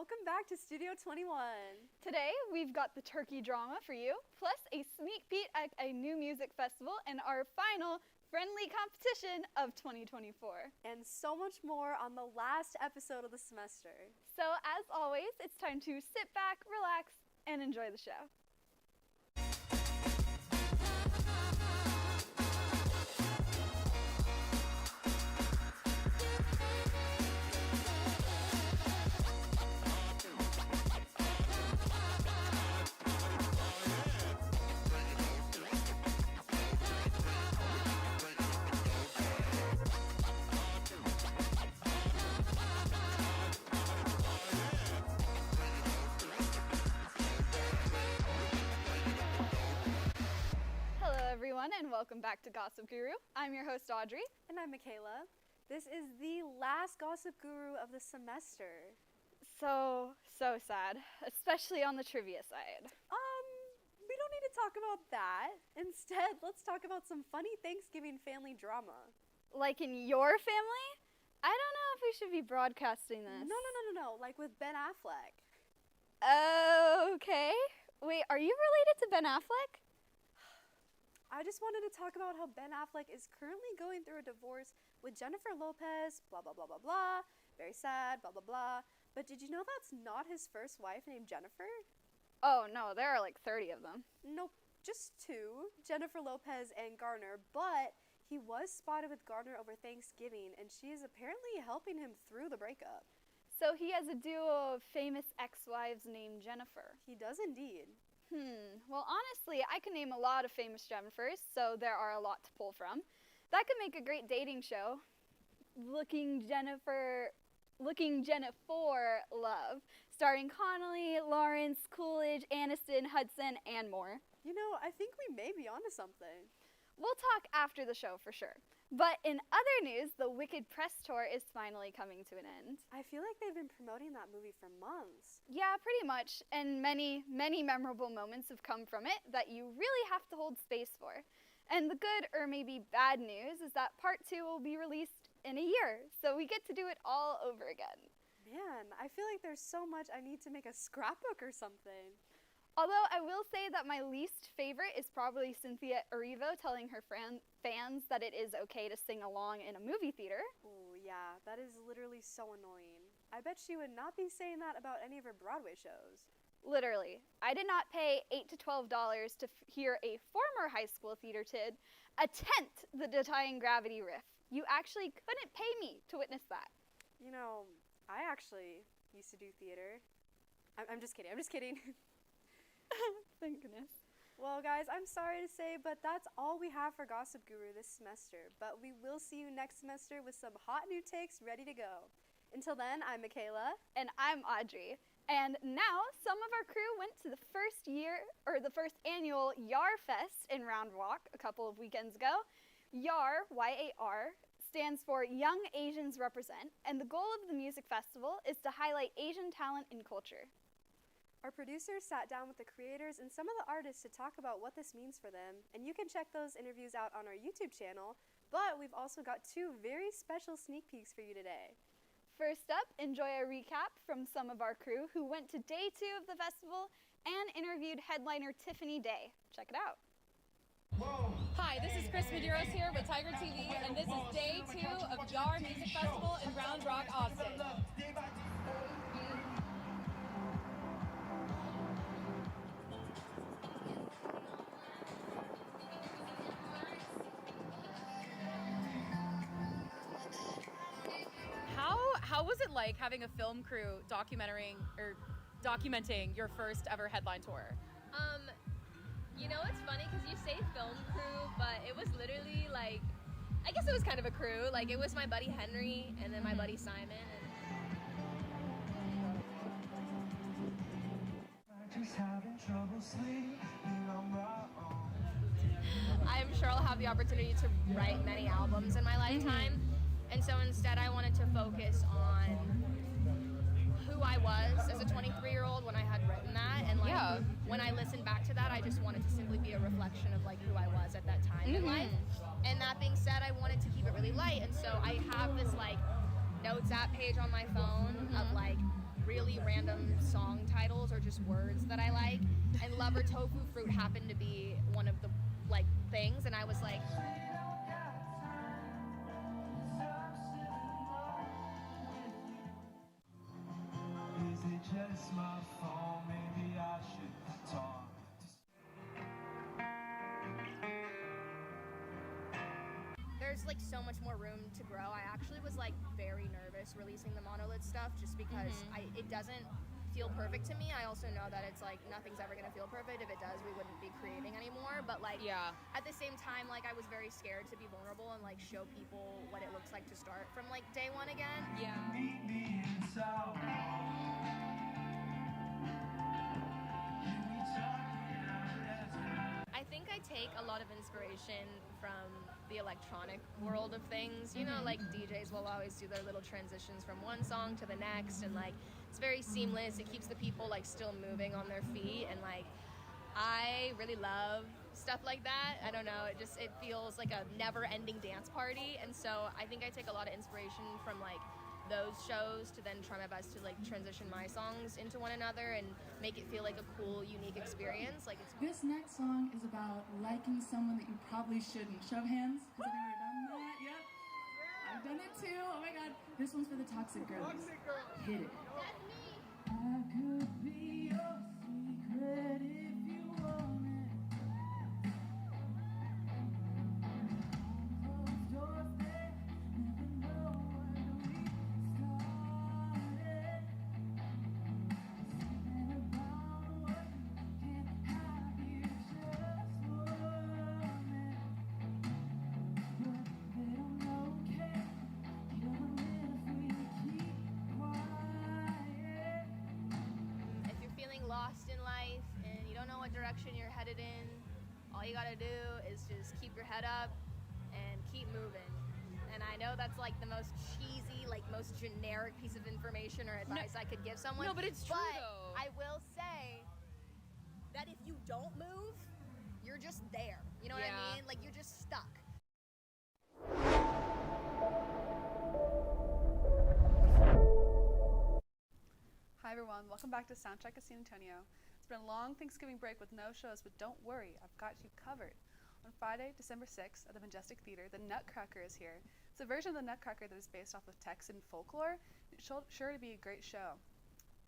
welcome back to Studio 21. Today, we've got the turkey drama for you, plus a sneak peek at a new music festival and our final friendly competition of 2024. And so much more on the last episode of the semester. So, as always, it's time to sit back, relax, and enjoy the show. Everyone, and welcome back to Gossip Guru. I'm your host, Audrey. And I'm Michaela. This is the last Gossip Guru of the semester. So sad, especially on the trivia side. We don't need to talk about that. Instead, let's talk about some funny Thanksgiving family drama. Like in your family? I don't know if we should be broadcasting this. No, like with Ben Affleck. Okay. Wait, are you related to Ben Affleck? I just wanted to talk about how Ben Affleck is currently going through a divorce with Jennifer Lopez, blah, blah, blah, blah, blah. Very sad, blah, blah, blah. But did you know that's not his first wife named Jennifer? Oh, no, there are like 30 of them. Nope, just two, Jennifer Lopez and Garner. But he was spotted with Garner over Thanksgiving, and she is apparently helping him through the breakup. So he has a duo of famous ex-wives named Jennifer. He does indeed. Well, honestly, I can name a lot of famous Jennifers, so there are a lot to pull from. That could make a great dating show. Looking Jennifer Love, starring Connolly, Lawrence, Coolidge, Aniston, Hudson, and more. You know, I think we may be onto something. We'll talk after the show for sure. But in other news, the Wicked press tour is finally coming to an end. I feel like they've been promoting that movie for months. Yeah, pretty much. And many memorable moments have come from it that you really have to hold space for. And the good, or maybe bad news, is that part 2 will be released in a year. So we get to do it all over again. Man, I feel like there's so much I need to make a scrapbook or something. Although I will say that my least favorite is probably Cynthia Erivo telling her fans that it is okay to sing along in a movie theater. Oh yeah, that is literally so annoying. I bet she would not be saying that about any of her Broadway shows. Literally. I did not pay $8 to $12 to hear a former high school theater kid attempt the Defying Gravity riff. You actually couldn't pay me to witness that. You know, I actually used to do theater. I'm just kidding. Thank goodness. Well, guys, I'm sorry to say, but that's all we have for Gossip Guru this semester. But we will see you next semester with some hot new takes ready to go. Until then, I'm Michaela. And I'm Audrey. And now, some of our crew went to the first annual YAR Fest in Round Rock a couple of weekends ago. YAR, Y-A-R, stands for Young Asians Represent, and the goal of the music festival is to highlight Asian talent and culture. Our producers sat down with the creators and some of the artists to talk about what this means for them, and you can check those interviews out on our YouTube channel, but we've also got 2 very special sneak peeks for you today. First up, enjoy a recap from some of our crew who went to day 2 of the festival and interviewed headliner Tiffany Day. Check it out. Hi, this is Chris Medeiros here with Tiger TV, and this is day 2 of YAR Music Festival in Round Rock, Austin. How was it like having a film crew documenting your first ever headline tour? You know, it's funny because you say film crew, but it was literally like, I guess it was kind of a crew. Like, it was my buddy Henry and then my buddy Simon. I'm sure I'll have the opportunity to write many albums in my lifetime. And so instead I wanted to focus on who I was as a 23-year-old when I had written that, and when I listened back to that, I just wanted to simply be a reflection of like who I was at that time in life. And that being said, I wanted to keep it really light, and so I have this like notes app page on my phone of like really random are just words that I like. And lover tofu fruit happened to be one of the like things, and I was like, Is it just my fault? Maybe I should talk. there's like so much more room to grow. I actually was like very nervous releasing the Monolith stuff just because it doesn't feel perfect to me. I also know that it's like nothing's ever gonna feel perfect. If it does, we wouldn't be creating anymore. But like at the same time, like I was very scared to be vulnerable and like show people what it looks like to start from like day one again. Yeah. Meet me in South I think I take a lot of inspiration from the electronic world of things. You know, like DJs will always do their little transitions from one song to the next, and like it's very seamless. It keeps the people like still moving on their feet, and like I really love stuff like that. I don't know, it feels like a never-ending dance party, and so I think I take a lot of inspiration from like those shows to then try my best to like transition my songs into one another and make it feel like a cool, unique experience. Like it's This next song is about liking someone that you probably shouldn't. Show of hands. Has anyone done that? Yep. I've done it too. Oh my god. This one's for the toxic girls. Hit it. I could be your secret if you want it. Closed doors there, never know where we started. Something about what you can't have, you just want it. But they don't know, care. You're the live if we keep quiet. if you're feeling lost in life and you don't know what direction you're headed in, all you gotta do is just keep your head up and keep moving. And I know that's like the most cheesy, like most generic piece of information or advice I could give someone. No, but it's true, But though. I will say that if you don't move, you're just there. You know what Yeah. I mean? Like you're just stuck. Hi everyone, welcome back to Soundcheck of San Antonio. It's been a long Thanksgiving break with no shows, but don't worry, I've got you covered. On Friday, December 6th at the Majestic Theater, the Nutcracker is here. It's a version of the Nutcracker that is based off of Texan folklore. It's sure to be a great show.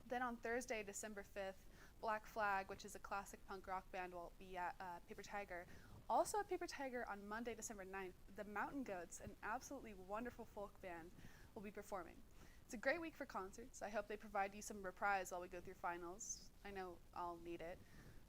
Then on Thursday, December 5th, Black Flag, which is a classic punk rock band, will be at Paper Tiger. Also at Paper Tiger on Monday, December 9th, the Mountain Goats, an absolutely wonderful folk band, will be performing. It's a great week for concerts. I hope they provide you some reprise while we go through finals. I know I'll need it.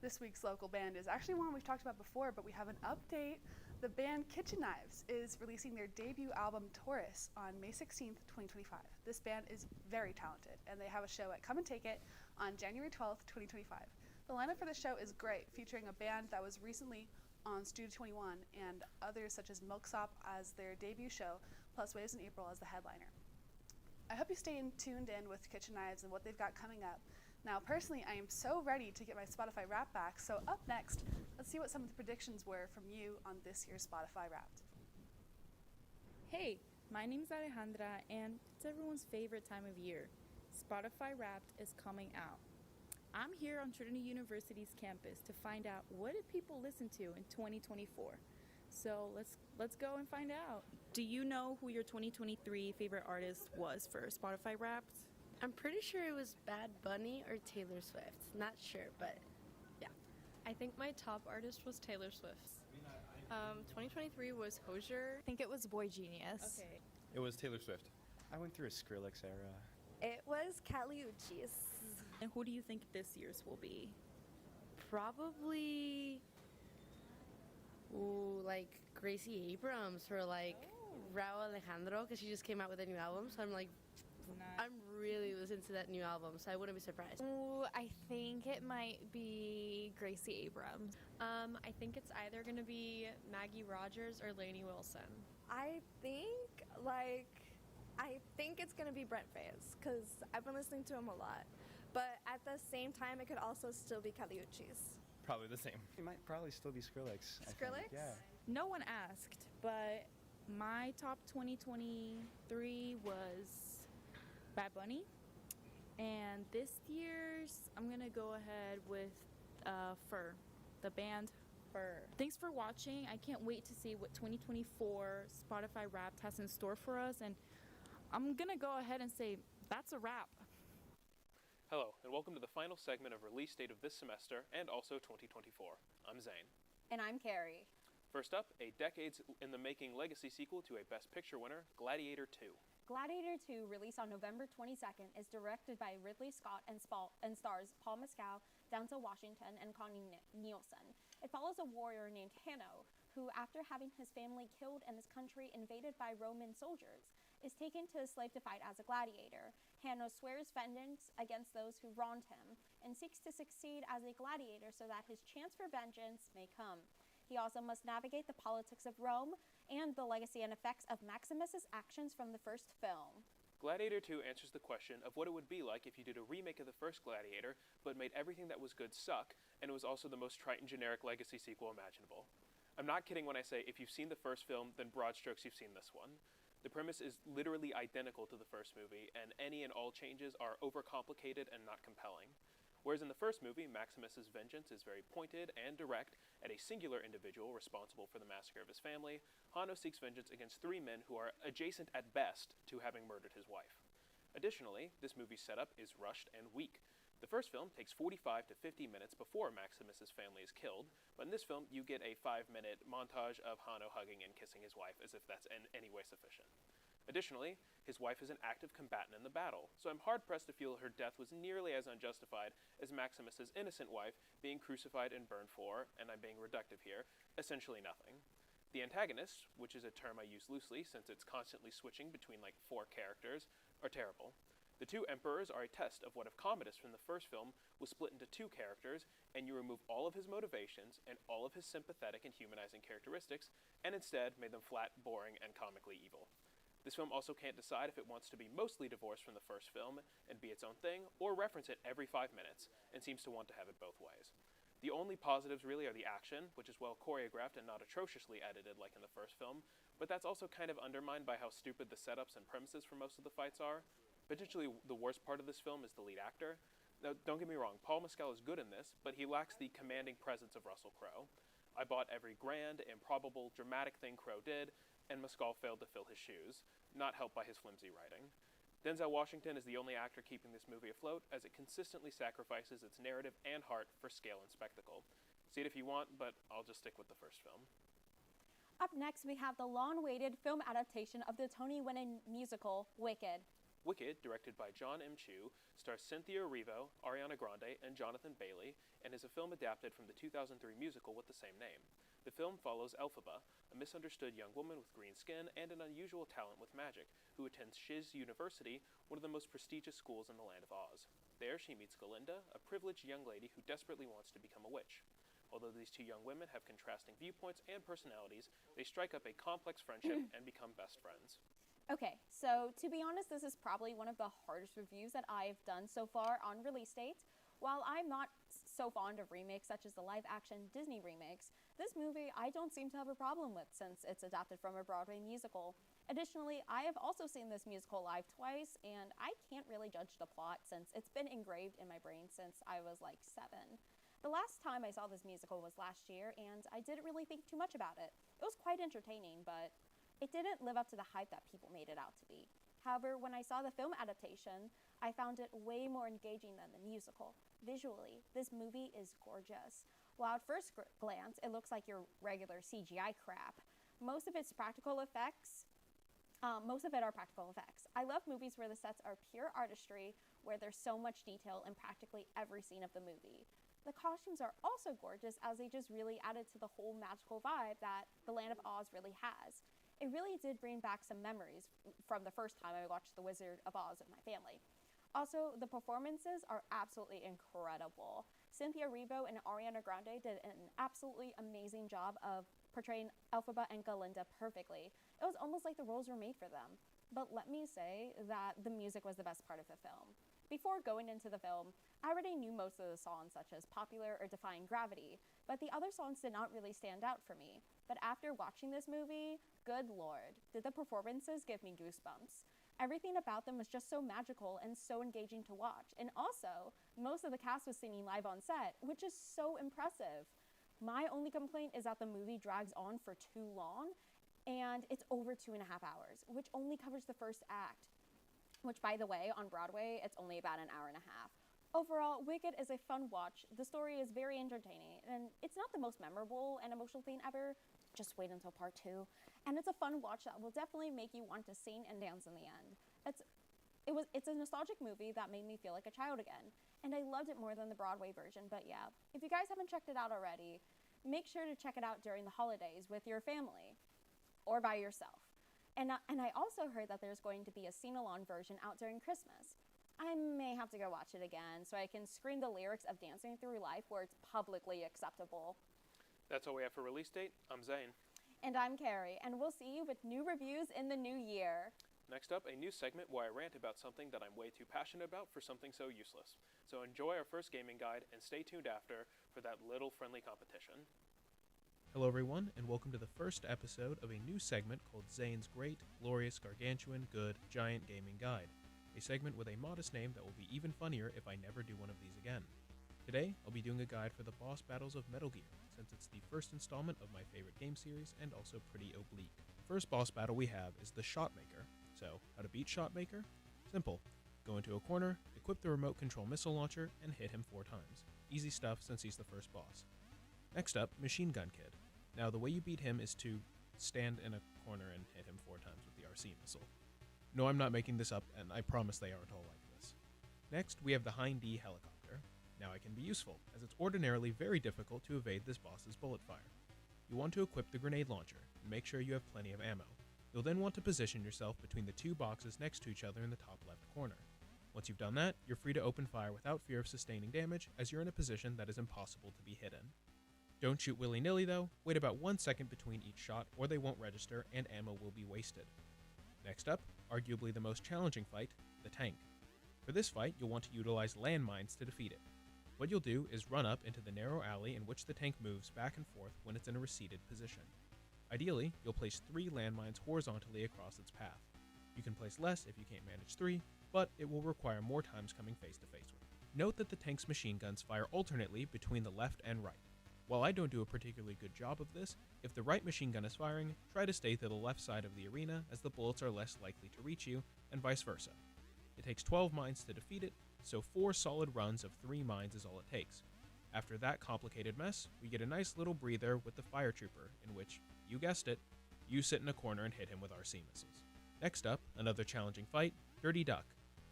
This week's local band is actually one we've talked about before, but we have an update. The band Kitchen Knives is releasing their debut album, Taurus, on May 16th, 2025. This band is very talented, and they have a show at Come and Take It on January 12th, 2025. The lineup for the show is great, featuring a band that was recently on Studio 21 and others such as Milksop as their debut show, plus Waves in April as the headliner. I hope you stay tuned in with Kitchen Knives and what they've got coming up. Now, personally, I am so ready to get my Spotify Wrapped back, so up next, let's see what some of the predictions were from you on this year's Spotify Wrapped. Hey, my name's Alejandra, and it's everyone's favorite time of year. Spotify Wrapped is coming out. I'm here on Trinity University's campus to find out what did people listen to in 2024. So let's go and find out. Do you know who your 2023 favorite artist was for Spotify Wrapped? I'm pretty sure it was Bad Bunny or Taylor Swift. Not sure, but yeah. I think my top artist was Taylor Swift. 2023 was Hozier. I think it was Boy Genius. Okay. It was Taylor Swift. I went through a Skrillex era. It was Kali Uchis. And who do you think this year's will be? Probably like Gracie Abrams for like Rauw Alejandro, because she just came out with a new album. So I'm like, I'm really listening to that new album, so I wouldn't be surprised. Ooh, I think it might be Gracie Abrams. I think it's either going to be Maggie Rogers or Lainey Wilson. I think it's gonna be Brent Faiyaz because I've been listening to him a lot. But at the same time, it could also still be Kali Uchis. Probably the same. It might probably still be Skrillex. I think. Skrillex? Yeah. No one asked, but my top 2023 was Bad Bunny, and this year's, I'm gonna go ahead with Fur, the band Fur. Thanks for watching. I can't wait to see what 2024 Spotify Wrapped has in store for us, and I'm gonna go ahead and say that's a wrap. Hello, and welcome to the final segment of release date of this semester and also 2024. I'm Zane. And I'm Carrie. First up, a decades in the making legacy sequel to a Best Picture winner, Gladiator 2. Gladiator 2, released on November 22nd, is directed by Ridley Scott and stars Paul Mescal, Denzel Washington, and Connie Nielsen. It follows a warrior named Hanno, who, after having his family killed and his country invaded by Roman soldiers, is taken to a slave to fight as a gladiator. Hanno swears vengeance against those who wronged him and seeks to succeed as a gladiator so that his chance for vengeance may come. He also must navigate the politics of Rome and the legacy and effects of Maximus's actions from the first film. Gladiator 2 answers the question of what it would be like if you did a remake of the first Gladiator, but made everything that was good suck, and it was also the most trite and generic legacy sequel imaginable. I'm not kidding when I say if you've seen the first film, then broad strokes you've seen this one. The premise is literally identical to the first movie, and any and all changes are overcomplicated and not compelling. Whereas in the first movie, Maximus's vengeance is very pointed and direct at a singular individual responsible for the massacre of his family, Hanno seeks vengeance against three men who are adjacent at best to having murdered his wife. Additionally, this movie's setup is rushed and weak. The first film takes 45 to 50 minutes before Maximus's family is killed, but in this film you get a 5-minute montage of Hanno hugging and kissing his wife as if that's in any way sufficient. Additionally, his wife is an active combatant in the battle, so I'm hard-pressed to feel her death was nearly as unjustified as Maximus's innocent wife being crucified and burned for, and I'm being reductive here, essentially nothing. The antagonists, which is a term I use loosely since it's constantly switching between like 4 characters, are terrible. The two emperors are a test of what if Commodus from the first film was split into 2 characters, and you remove all of his motivations and all of his sympathetic and humanizing characteristics, and instead made them flat, boring, and comically evil. This film also can't decide if it wants to be mostly divorced from the first film and be its own thing, or reference it every 5 minutes, and seems to want to have it both ways. The only positives really are the action, which is well choreographed and not atrociously edited like in the first film, but that's also kind of undermined by how stupid the setups and premises for most of the fights are. Potentially the worst part of this film is the lead actor. Now, don't get me wrong, Paul Mescal is good in this, but he lacks the commanding presence of Russell Crowe. I bought every grand, improbable, dramatic thing Crowe did, and Mescal failed to fill his shoes, not helped by his flimsy writing. Denzel Washington is the only actor keeping this movie afloat, as it consistently sacrifices its narrative and heart for scale and spectacle. See it if you want, but I'll just stick with the first film. Up next, we have the long-awaited film adaptation of the Tony-winning musical, Wicked. Wicked, directed by John M. Chu, stars Cynthia Erivo, Ariana Grande, and Jonathan Bailey, and is a film adapted from the 2003 musical with the same name. The film follows Elphaba, a misunderstood young woman with green skin and an unusual talent with magic, who attends Shiz University, one of the most prestigious schools in the land of Oz. There she meets Galinda, a privileged young lady who desperately wants to become a witch. Although these two young women have contrasting viewpoints and personalities, they strike up a complex friendship and become best friends. Okay, so to be honest, this is probably one of the hardest reviews that I've done so far on release date. While I'm not so fond of remakes such as the live-action Disney remakes, this movie I don't seem to have a problem with since it's adapted from a Broadway musical. Additionally, I have also seen this musical live twice, and I can't really judge the plot since it's been engraved in my brain since I was like 7. The last time I saw this musical was last year, and I didn't really think too much about it. It was quite entertaining, but it didn't live up to the hype that people made it out to be. However, when I saw the film adaptation, I found it way more engaging than the musical. Visually, this movie is gorgeous. While at first glance, it looks like your regular CGI crap, most of it are practical effects. I love movies where the sets are pure artistry, where there's so much detail in practically every scene of the movie. The costumes are also gorgeous, as they just really added to the whole magical vibe that the Land of Oz really has. It really did bring back some memories from the first time I watched The Wizard of Oz with my family. Also, the performances are absolutely incredible. Cynthia Erivo and Ariana Grande did an absolutely amazing job of portraying Elphaba and Galinda perfectly. It was almost like the roles were made for them. But let me say that the music was the best part of the film. Before going into the film, I already knew most of the songs, such as Popular or Defying Gravity, but the other songs did not really stand out for me. But after watching this movie, good lord, did the performances give me goosebumps. Everything about them was just so magical and so engaging to watch. And also, most of the cast was singing live on set, which is so impressive. My only complaint is that the movie drags on for too long, and it's over 2.5 hours, which only covers the first act. Which, by the way, on Broadway, it's only about an hour and a half. Overall, Wicked is a fun watch. The story is very entertaining, and it's not the most memorable and emotional thing ever. Just wait until part 2. And it's a fun watch that will definitely make you want to sing and dance in the end. It's a nostalgic movie that made me feel like a child again, and I loved it more than the Broadway version. But yeah, if you guys haven't checked it out already, make sure to check it out during the holidays with your family or by yourself. And I also heard that there's going to be a sing-along version out during Christmas. I may have to go watch it again so I can scream the lyrics of Dancing Through Life where it's publicly acceptable. That's all we have for release date. I'm Zane. And I'm Carrie, and we'll see you with new reviews in the new year. Next up, a new segment where I rant about something that I'm way too passionate about for something so useless. So enjoy our first gaming guide and stay tuned after for that little friendly competition. Hello everyone, and welcome to the first episode of a new segment called Zane's Great, Glorious, Gargantuan, Good, Giant Gaming Guide. A segment with a modest name that will be even funnier if I never do one of these again. Today, I'll be doing a guide for the boss battles of Metal Gear, since it's the first installment of my favorite game series and also pretty oblique. The first boss battle we have is the Shotmaker. So, how to beat Shotmaker? Simple. Go into a corner, equip the remote control missile launcher, and hit him 4 times. Easy stuff since he's the first boss. Next up, Machine Gun Kid. Now, the way you beat him is to stand in a corner and hit him 4 times with the RC missile. No, I'm not making this up, and I promise they aren't all like this. Next, we have the Hind D helicopter. Now it can be useful, as it's ordinarily very difficult to evade this boss's bullet fire. You want to equip the grenade launcher, and make sure you have plenty of ammo. You'll then want to position yourself between the 2 boxes next to each other in the top left corner. Once you've done that, you're free to open fire without fear of sustaining damage, as you're in a position that is impossible to be hidden. Don't shoot willy-nilly though, wait about 1 second between each shot or they won't register and ammo will be wasted. Next up, arguably the most challenging fight, the tank. For this fight, you'll want to utilize landmines to defeat it. What you'll do is run up into the narrow alley in which the tank moves back and forth when it's in a receded position. Ideally, you'll place 3 landmines horizontally across its path. You can place less if you can't manage 3, but it will require more times coming face to face with it. Note that the tank's machine guns fire alternately between the left and right. While I don't do a particularly good job of this, if the right machine gun is firing, try to stay to the left side of the arena as the bullets are less likely to reach you, and vice versa. It takes 12 mines to defeat it, so 4 solid runs of 3 mines is all it takes. After that complicated mess, we get a nice little breather with the Fire Trooper, in which, you guessed it, you sit in a corner and hit him with RC missiles. Next up, another challenging fight, Dirty Duck.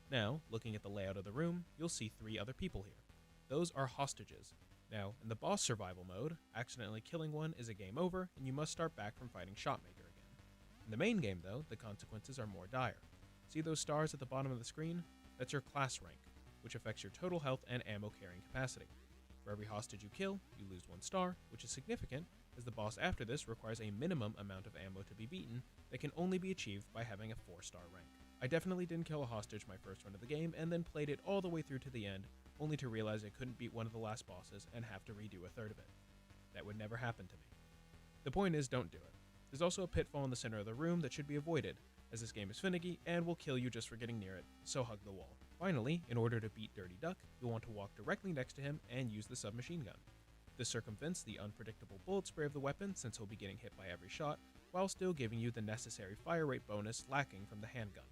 Now, looking at the layout of the room, you'll see 3 other people here. Those are hostages. Now, in the boss survival mode, accidentally killing one is a game over, and you must start back from fighting Shotmaker again. In the main game, though, the consequences are more dire. See those stars at the bottom of the screen? That's your class rank, which affects your total health and ammo carrying capacity. For every hostage you kill, you lose 1 star, which is significant, as the boss after this requires a minimum amount of ammo to be beaten that can only be achieved by having a 4-star rank. I definitely didn't kill a hostage my first run of the game, and then played it all the way through to the end, only to realize I couldn't beat one of the last bosses and have to redo a third of it. That would never happen to me. The point is, don't do it. There's also a pitfall in the center of the room that should be avoided, as this game is finicky and will kill you just for getting near it, so hug the wall. Finally, in order to beat Dirty Duck, you'll want to walk directly next to him and use the submachine gun. This circumvents the unpredictable bullet spray of the weapon since he'll be getting hit by every shot, while still giving you the necessary fire rate bonus lacking from the handgun.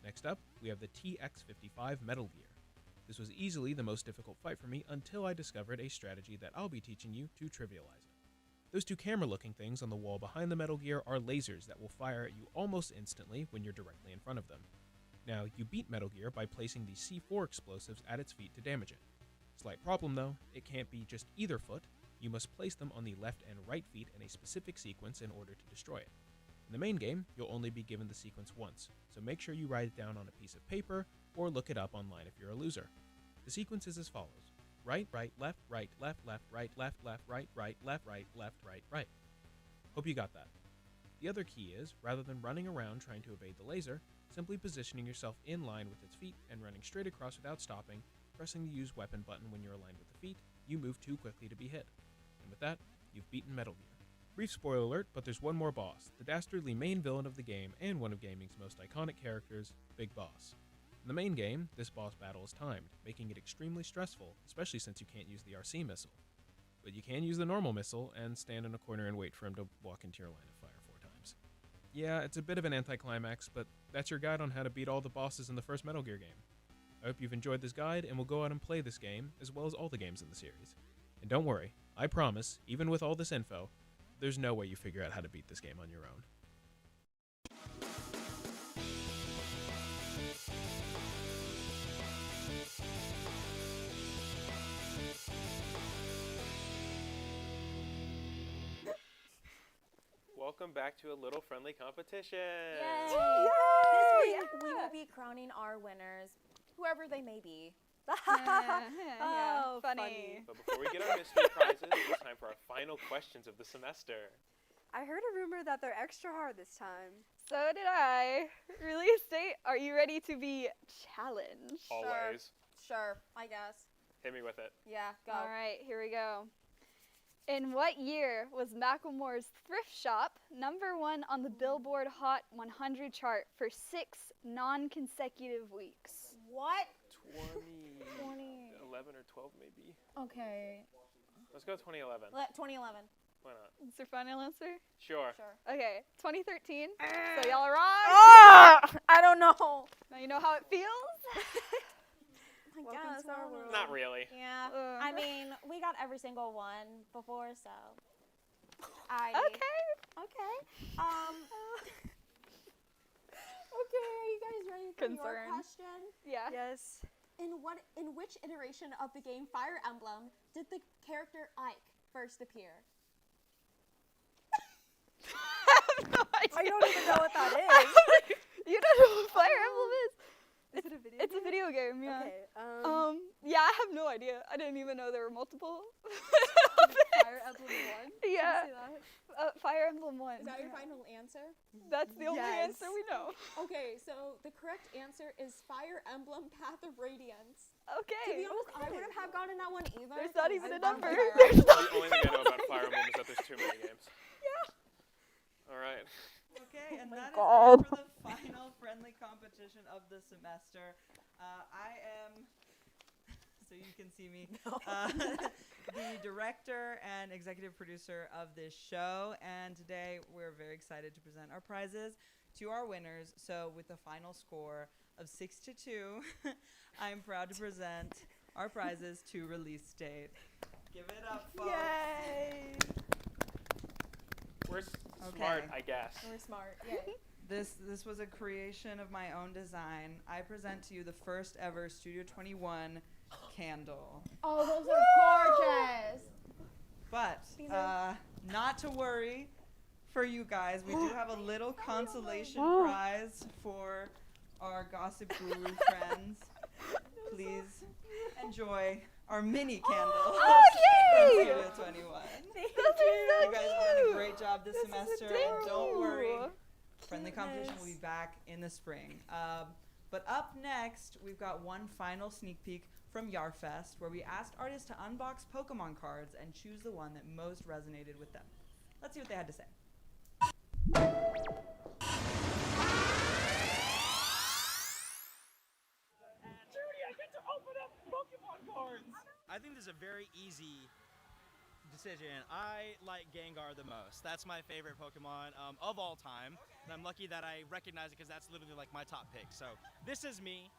Next up, we have the TX-55 Metal Gear. This was easily the most difficult fight for me until I discovered a strategy that I'll be teaching you to trivialize it. Those 2 camera-looking things on the wall behind the Metal Gear are lasers that will fire at you almost instantly when you're directly in front of them. Now, you beat Metal Gear by placing the C4 explosives at its feet to damage it. Slight problem though, it can't be just either foot, you must place them on the left and right feet in a specific sequence in order to destroy it. In the main game, you'll only be given the sequence once, so make sure you write it down on a piece of paper or look it up online if you're a loser. The sequence is as follows: right, right, left, right, left, left, right, left, left, right, right, left, right, left, right, right. Hope you got that. The other key is, rather than running around trying to evade the laser, simply positioning yourself in line with its feet and running straight across without stopping, pressing the use weapon button when you're aligned with the feet, you move too quickly to be hit. And with that, you've beaten Metal Gear. Brief spoiler alert, but there's one more boss, the dastardly main villain of the game and one of gaming's most iconic characters, Big Boss. In the main game, this boss battle is timed, making it extremely stressful, especially since you can't use the RC missile. But you can use the normal missile and stand in a corner and wait for him to walk into your line of fire 4 times. Yeah, it's a bit of an anticlimax, but that's your guide on how to beat all the bosses in the first Metal Gear game. I hope you've enjoyed this guide and will go out and play this game, as well as all the games in the series. And don't worry, I promise, even with all this info, there's no way you figure out how to beat this game on your own. Welcome back to a little friendly competition. Yay! This week we will be crowning our winners, whoever they may be. Oh, funny. But before we get our mystery prizes, it's time for our final questions of the semester. I heard a rumor that they're extra hard this time. So did I. Release date, are you ready to be challenged? Always. Sure, I guess. Hit me with it. Yeah, go. All right, here we go. In what year was Macklemore's Thrift Shop #1 on the Billboard Hot 100 chart for 6 non-consecutive weeks? What? 2011 or 12 maybe. Okay. Let's go 2011. 2011. Why not? Is your final answer? Sure. Okay, 2013. So y'all are wrong. I don't know. Now you know how it feels? I guess. Not really. Yeah. I mean, we got every single one before, so. Okay. Okay. Okay, are you guys ready for your question? Yeah. Yes. In which iteration of the game Fire Emblem did the character Ike first appear? I don't even know what that is. You don't know what Fire Emblem is? Is it a video It's a video game, yeah. Okay. Yeah, I have no idea. I didn't even know there were multiple. Fire Emblem 1? Yeah. Fire Emblem 1. Is that your final answer? That's the only answer we know. Okay, so the correct answer is Fire Emblem Path of Radiance. Okay. To be honest, I wouldn't have gotten that one either. There's not even a number. The only thing I know about Fire Emblem is that there's too many games. Yeah. All right. Okay, and that is God. it for the final friendly competition of the semester. I am, so you can see me, the director and executive producer of this show, and today we're very excited to present our prizes to our winners. So with a final score of 6-2, I'm proud to present our prizes to Release Date. Give it up, folks. Yay! We're smart, I guess. We're smart. Yay. This was a creation of my own design. I present to you the first ever Studio 21 candle. Oh, those are gorgeous. But not to worry for you guys. We do have a little consolation prize for our gossip guru friends. Please enjoy our mini candle from Studio 21. You guys have done a great job this semester, and don't worry, friendly competition will be back in the spring. But up next, we've got one final sneak peek from YARFest, where we asked artists to unbox Pokemon cards and choose the one that most resonated with them. Let's see what they had to say. Judy, I get to open up Pokemon cards! I think this is a very easy decision. I like Gengar the most. That's my favorite Pokemon of all time. And I'm lucky that I recognize it because that's literally like my top pick. So this is me.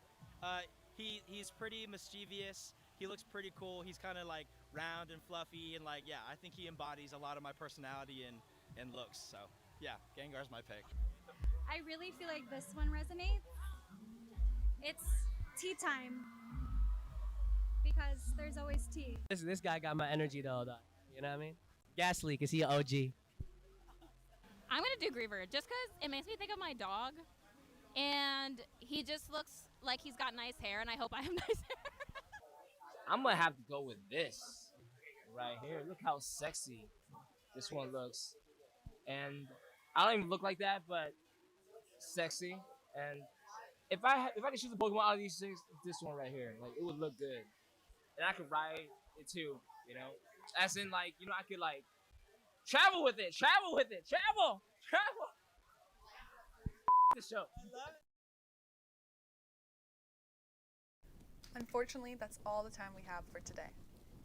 He's pretty mischievous. He looks pretty cool. He's kind of like round and fluffy and like, yeah, I think he embodies a lot of my personality and looks. So yeah, Gengar's my pick. I really feel like this one resonates. It's tea time. Because there's always tea. This guy got my energy though. You know what I mean? Ghastly, cause he an OG. I'm gonna do Griever just because it makes me think of my dog, and he just looks like he's got nice hair, and I hope I have nice hair. I'm gonna have to go with this right here. Look how sexy this one looks, and I don't even look like that, but sexy. And if I could choose a Pokemon out of these six, this one right here, like it would look good, and I could ride it too. You know, as in like I could like Travel with it. Travel with it. Travel. Travel. The show. Unfortunately, that's all the time we have for today.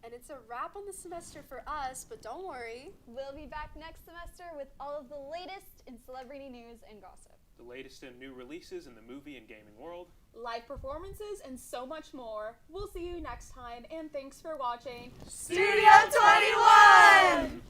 And it's a wrap on the semester for us, but don't worry. We'll be back next semester with all of the latest in celebrity news and gossip. The latest in new releases in the movie and gaming world. Live performances and so much more. We'll see you next time, and thanks for watching Studio 21!